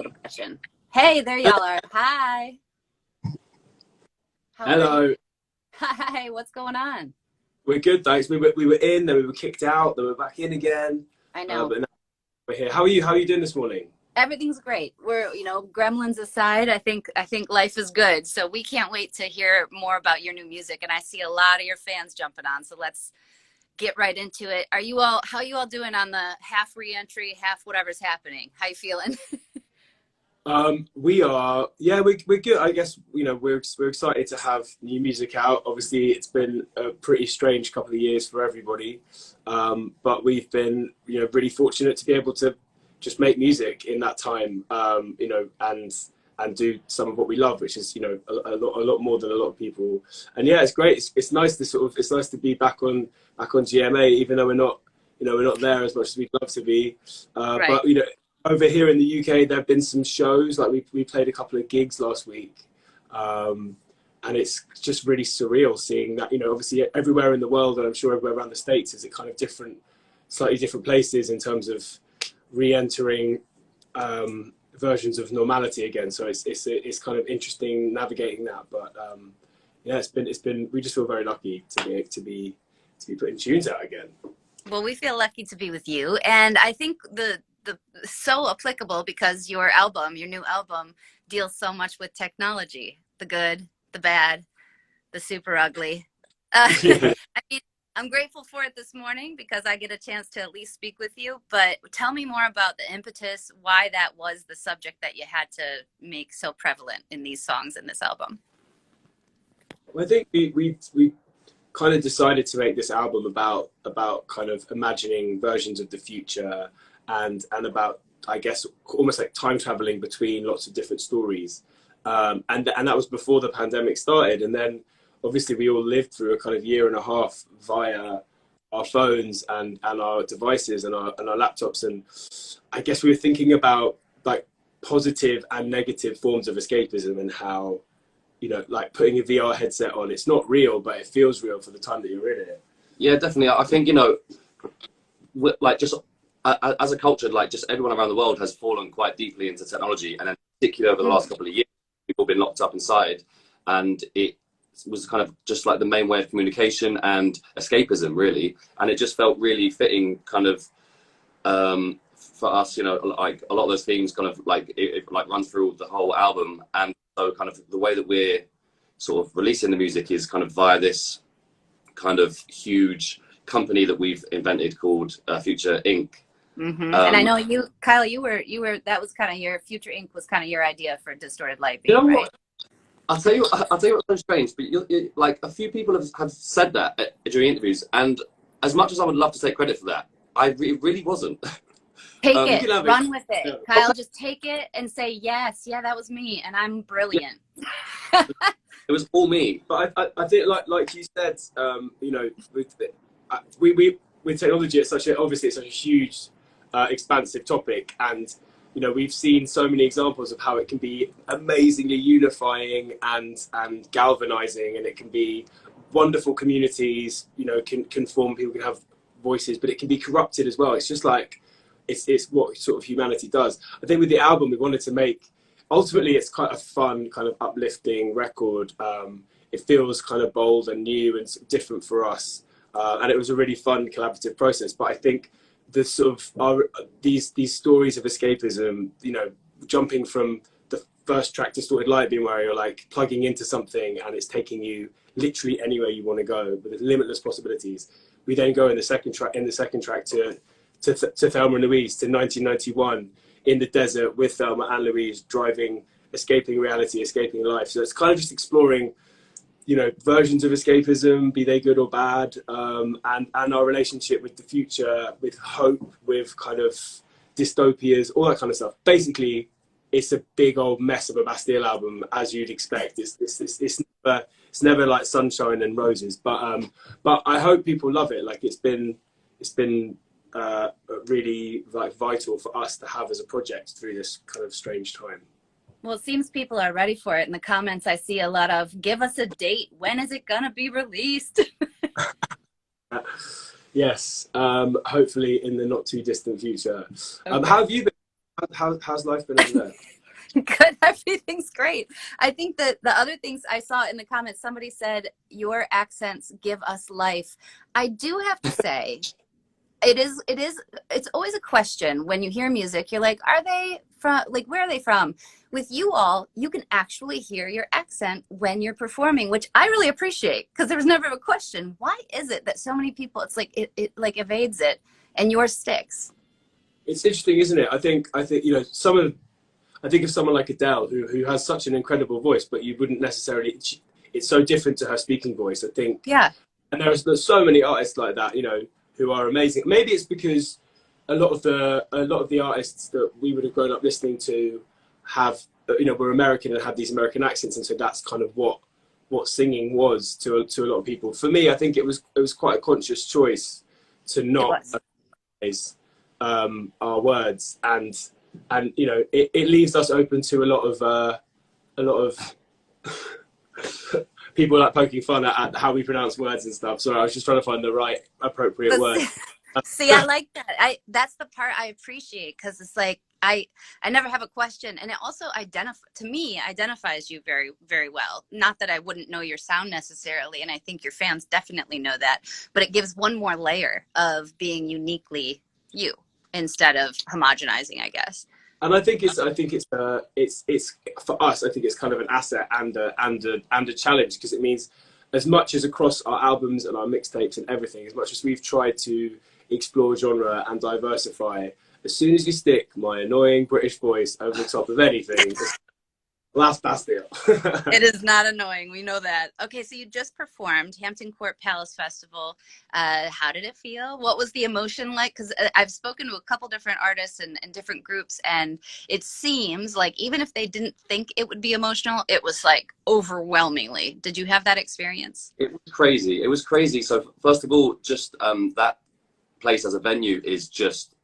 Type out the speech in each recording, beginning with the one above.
depression. Hey, there y'all are. Hi. Hello. Hi, what's going on? We're good, thanks. We were in, then we were kicked out, then we're back in again. I know. But now we're here. How are you? How are you doing this morning? Everything's great. We're, gremlins aside, I think life is good. So we can't wait to hear more about your new music. And I see a lot of your fans jumping on. So let's get right into it. How are you all doing on the half re-entry, half whatever's happening? How you feeling? We're good. I guess, we're excited to have new music out. Obviously, it's been a pretty strange couple of years for everybody. But we've been, really fortunate to be able to just make music in that time, and do some of what we love, which is, a lot more than a lot of people. And yeah, it's great. It's nice to it's nice to be back on GMA, even though we're not there as much as we'd love to be. Right. But over here in the UK, there have been some shows, like we played a couple of gigs last week. And it's just really surreal seeing that, obviously everywhere in the world, and I'm sure everywhere around the States, is it kind of slightly different places in terms of re-entering versions of normality again. So it's kind of interesting navigating that. But it's been we just feel very lucky to be putting tunes out again. Well, we feel lucky to be with you. And I think the so applicable because your new album deals so much with technology, the good, the bad, the super ugly. I mean, I'm grateful for it this morning because I get a chance to at least speak with you, but tell me more about the impetus, why that was the subject that you had to make so prevalent in these songs in this album. Well, I think we kind of decided to make this album about kind of imagining versions of the future and about, I guess, almost like time traveling between lots of different stories. And that was before the pandemic started. And then obviously we all lived through a kind of year and a half via our phones and our devices and our laptops. And I guess we were thinking about like positive and negative forms of escapism and how, like putting a VR headset on, it's not real, but it feels real for the time that you're in it. Yeah, definitely. I think, like just as a culture, like just everyone around the world has fallen quite deeply into technology. And in particular over the last couple of years, people have been locked up inside, and it was kind of just like the main way of communication and escapism, really. And it just felt really fitting kind of for us, like a lot of those themes kind of like it like run through the whole album. And so kind of the way that we're sort of releasing the music is kind of via this kind of huge company that we've invented called Future Inc. Mm-hmm. And I know you, Kyle, you were that was kind of your Future Inc. was kind of your idea for Distorted Light Beam, right? What? I'll tell you what's so strange, but like a few people have said that during interviews, and as much as I would love to take credit for that, it really wasn't. Take it, run with it. Yeah. Kyle, just take it and say, yes, yeah, that was me, and I'm brilliant. Yeah. It was all me. But I think, like you said, with technology, it's such a huge, expansive topic, and we've seen so many examples of how it can be amazingly unifying and galvanizing, and it can be wonderful communities. Can form, people can have voices, but it can be corrupted as well. It's just like it's what sort of humanity does. I think with the album, we wanted to make. Ultimately, it's quite a fun, kind of uplifting record. It feels kind of bold and new and different for us, and it was a really fun collaborative process. But I think the sort of these stories of escapism, jumping from the first track, Distorted Light Beam, where you're like plugging into something and it's taking you literally anywhere you want to go with limitless possibilities. We then go in the second track to Thelma and Louise, to 1991 in the desert with Thelma and Louise driving, escaping reality, escaping life. So it's kind of just exploring, versions of escapism, be they good or bad, and our relationship with the future, with hope, with kind of dystopias, all that kind of stuff. Basically, it's a big old mess of a Bastille album, as you'd expect. It's never like sunshine and roses, but I hope people love it. Like it's been really like vital for us to have as a project through this kind of strange time. Well, it seems people are ready for it. In the comments, I see a lot of, give us a date. When is it going to be released? Yes, hopefully in the not too distant future. Okay. How have you been? How's life been over there? Good. Everything's great. I think that the other things I saw in the comments, somebody said, your accents give us life. I do have to say, it's always a question when you hear music. You're like, are they from, like, where are they from? With you all, you can actually hear your accent when you're performing, which I really appreciate, because there was never a question. Why is it that so many people, it's like, it like evades it and yours sticks? It's interesting, isn't it? I think, you know, I think of someone like Adele, who has such an incredible voice, but you wouldn't necessarily, it's so different to her speaking voice, I think. Yeah. And there's so many artists like that, you know, who are amazing. Maybe it's because a lot of the artists that we would have grown up listening to have, you know, were American and had these American accents, and so that's kind of what singing was to a lot of people. For me, I think it was quite a conscious choice to not analyze our words, and you know, it leaves us open to a lot of people like poking fun at how we pronounce words and stuff. Sorry, I was just trying to find the right appropriate word. See, I like that. That's the part I appreciate, because it's like I never have a question, and it also identifies you very, very well. Not that I wouldn't know your sound necessarily, and I think your fans definitely know that, but it gives one more layer of being uniquely you instead of homogenizing, I guess. And I think it's for us, I think it's kind of an asset and a challenge, because it means, as much as across our albums and our mixtapes and everything, as much as we've tried to explore genre and diversify, as soon as you stick my annoying British voice over the top of anything, last bastille. It is not annoying. We know that. Okay, so you just performed Hampton Court Palace Festival. How did it feel? What was the emotion like? Because I've spoken to a couple different artists and different groups, and it seems like even if they didn't think it would be emotional, it was like overwhelmingly. Did you have that experience? It was crazy. It was crazy. So first of all, just that place as a venue is just,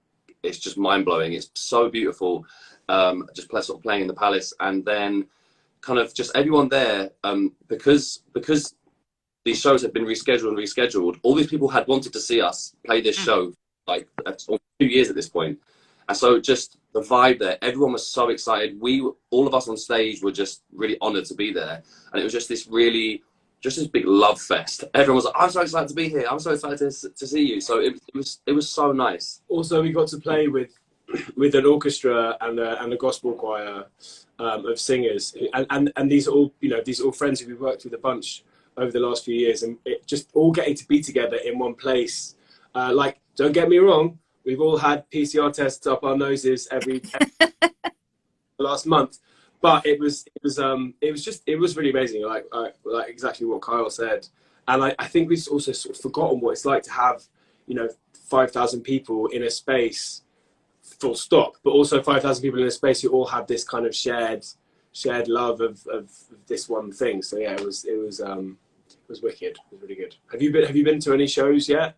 it's just mind blowing. It's so beautiful. Just sort of playing in the palace, and then kind of just everyone there, because these shows have been rescheduled, all these people had wanted to see us play this show like 2 years at this point. And so just the vibe there, everyone was so excited. All of us on stage were just really honored to be there, and it was just this big love fest. Everyone was like, I'm so excited to be here, I'm so excited to see you. So it was so nice. Also, we got to play with an orchestra and a gospel choir of singers, and these are all, you know, these are all friends who we've worked with a bunch over the last few years, and it just all getting to be together in one place. Like, don't get me wrong, we've all had PCR tests up our noses every last month, but it was really amazing. Like exactly what Kyle said, and I think we've also sort of forgotten what it's like to have, you know, 5,000 people in a space, full stop, but also 5,000 people in a space who all have this kind of shared love of this one thing. So yeah, it was wicked. It was really good. Have you been to any shows yet?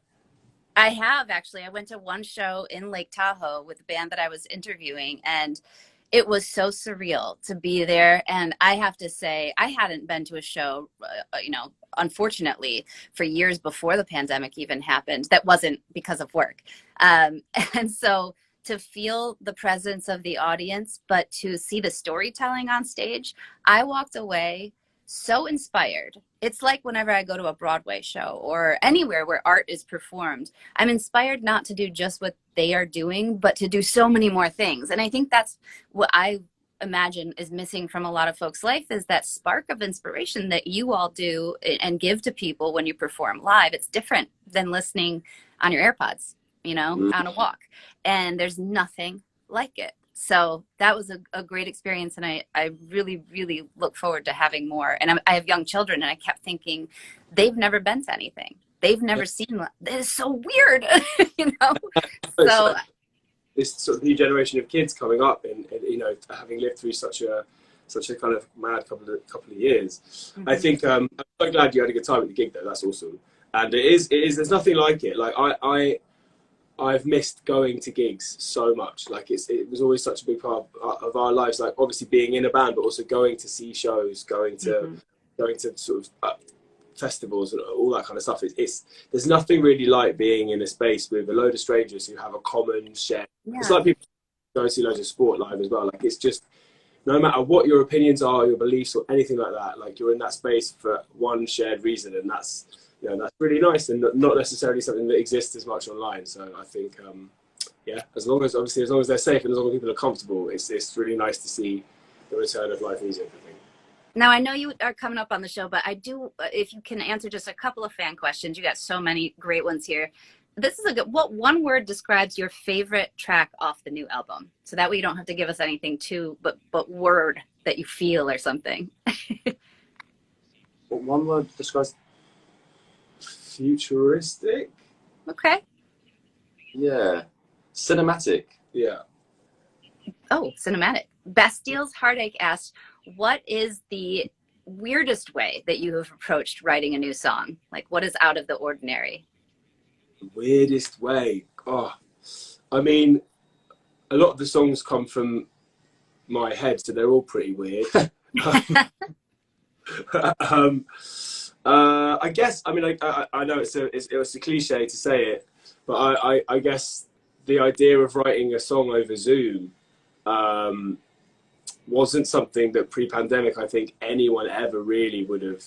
I have, actually. I went to one show in Lake Tahoe with the band that I was interviewing, and it was so surreal to be there. And I have to say, I hadn't been to a show, you know, unfortunately, for years before the pandemic even happened. That wasn't because of work. And so to feel the presence of the audience, but to see the storytelling on stage, I walked away so inspired. It's like whenever I go to a Broadway show or anywhere where art is performed, I'm inspired not to do just what they are doing, but to do so many more things. And I think that's what I imagine is missing from a lot of folks' life, is that spark of inspiration that you all do and give to people when you perform live. It's different than listening on your AirPods, you know, on a walk. And there's nothing like it. So that was a great experience, and I really, really look forward to having more. And I have young children, and I kept thinking, they've never been to anything. They've never seen that. That is so weird, you know? So this sort of new generation of kids coming up, and you know, having lived through such a kind of mad couple of years. I think I'm so glad you had a good time at the gig, though. That's awesome. And it is there's nothing like it. Like I've missed going to gigs so much. Like it was always such a big part of our lives. Like obviously being in a band, but also going to see shows, going to sort of festivals and all that kind of stuff. There's nothing really like being in a space with a load of strangers who have a common share. Yeah. It's like people go and see loads of sport live as well. Like, it's just, no matter what your opinions are, your beliefs, or anything like that, like, you're in that space for one shared reason, and that's, you know, that's really nice, and not necessarily something that exists as much online. So I think, yeah, as long as they're safe and as long as people are comfortable, it's really nice to see the return of live music, I think. Now, I know you are coming up on the show, but I do, if you can answer just a couple of fan questions. You got so many great ones here. This is a good, what one word describes your favorite track off the new album? So that way you don't have to give us anything too, but word that you feel or something. What one word describes? Futuristic? Okay. Yeah. Cinematic. Yeah. Oh, cinematic. Bastille's Heartache asked, what is the weirdest way that you have approached writing a new song? Like, what is out of the ordinary? Weirdest way. Oh, I mean, a lot of the songs come from my head, so they're all pretty weird. I guess, I mean, I know it's a cliche to say it, but I guess the idea of writing a song over Zoom wasn't something that pre-pandemic I think anyone ever really would have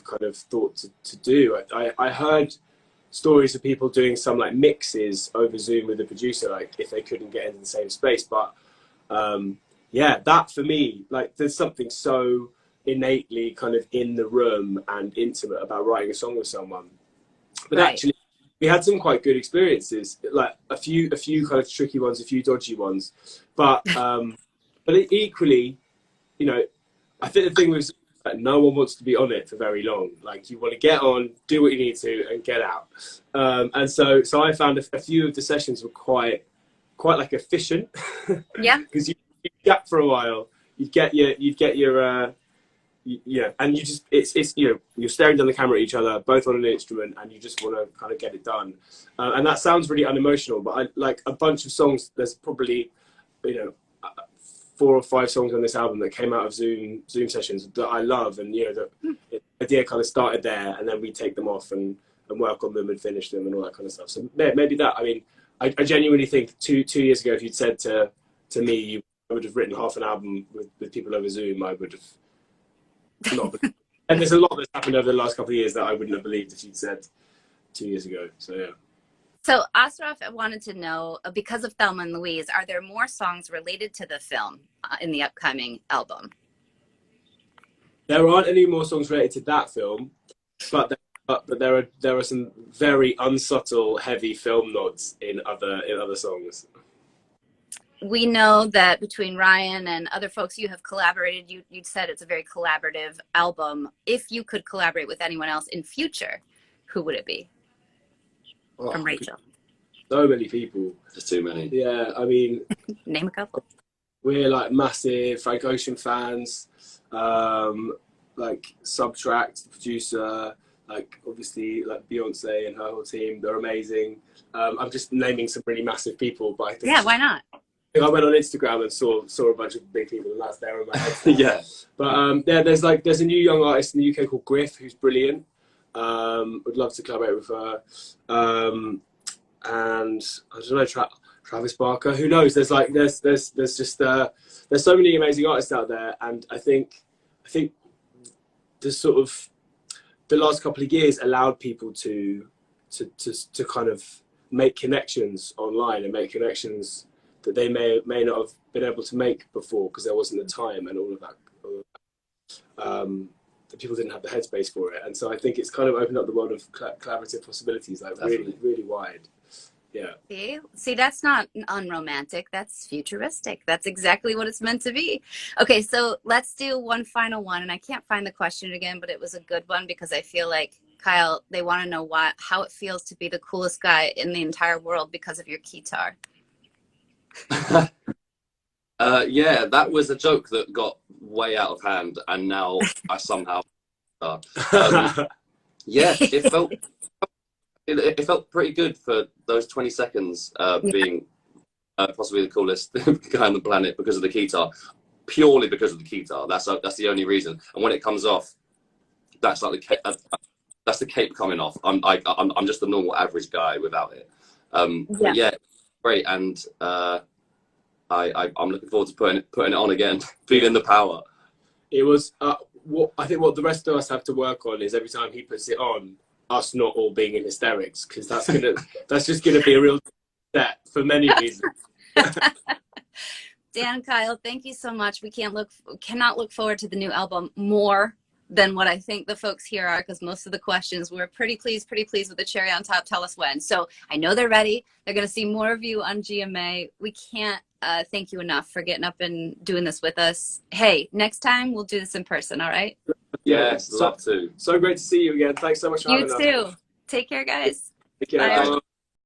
kind of thought to do. I heard stories of people doing some like mixes over Zoom with the producer, like if they couldn't get into the same space. But yeah, that for me, like, there's something so innately kind of in the room and intimate about writing a song with someone. But right. Actually, we had some quite good experiences, like a few kind of tricky ones, a few dodgy ones, but equally, you know, I think the thing was that no one wants to be on it for very long. Like, you want to get on, do what you need to, and get out. And so I found a few of the sessions were quite like efficient. Yeah. Because you chat for a while, you'd get your yeah, and you just it's you know, you're staring down the camera at each other, both on an instrument, and you just want to kind of get it done. And that sounds really unemotional, but I like a bunch of songs. There's probably, you know, 4 or 5 songs on this album that came out of Zoom sessions that I love, and you know, the idea kind of started there, and then we take them off and work on them and finish them and all that kind of stuff. So maybe that. I mean, I genuinely think two years ago, if you'd said to me I would have written half an album with people over Zoom, I would have not. And there's a lot that's happened over the last couple of years that I wouldn't have believed if you'd said 2 years ago. So yeah. So Ashraf wanted to know, because of Thelma and Louise, are there more songs related to the film in the upcoming album? There aren't any more songs related to that film, but there are some very unsubtle, heavy film nods in other songs. We know that between Ryan and other folks you have collaborated, you'd said it's a very collaborative album. If you could collaborate with anyone else in future, who would it be? From Rachel. So many people. There's too many. Yeah, I mean, name a couple. We're like massive Frank Ocean fans. Like Subtract, the producer, like obviously like Beyonce and her whole team, they're amazing. I'm just naming some really massive people, but I think yeah, why not? I went on Instagram and saw a bunch of big people, and that's there in my head. Yeah. But there's a new young artist in the UK called Griff who's brilliant. Would love to collaborate with her. And I don't know, Travis Barker. Who knows? There's just there's so many amazing artists out there, and I think the sort of the last couple of years allowed people to kind of make connections online and make connections that they may not have been able to make before because there wasn't the time and all of that. That people didn't have the headspace for it, and so I think it's kind of opened up the world of collaborative possibilities, like really, really wide. Yeah. See, that's not unromantic. That's futuristic. That's exactly what it's meant to be. Okay, so let's do one final one, and I can't find the question again, but it was a good one because I feel like, Kyle, they want to know how it feels to be the coolest guy in the entire world because of your guitar. Yeah, that was a joke that got way out of hand, and now I somehow yeah, it felt pretty good for those 20 seconds being possibly the coolest guy on the planet because of the guitar, purely because of the guitar. That's the only reason. And when it comes off, that's like the cape coming off. I'm just a normal average guy without it. But yeah, great, and I'm looking forward to putting it on again, feeling the power. It was I think what the rest of us have to work on is every time he puts it on, us not all being in hysterics, because that's just gonna be a real set for many reasons. Dan, Kyle, thank you so much. We cannot look forward to the new album more than what I think the folks here are, because most of the questions were pretty pleased with the cherry on top. Tell us when. So I know they're ready. They're going to see more of you on GMA. We can't thank you enough for getting up and doing this with us. Hey, next time we'll do this in person, all right? Yes, love to. So great to see you again. Thanks so much for having us. You too. Take care, guys. Take care. Bye.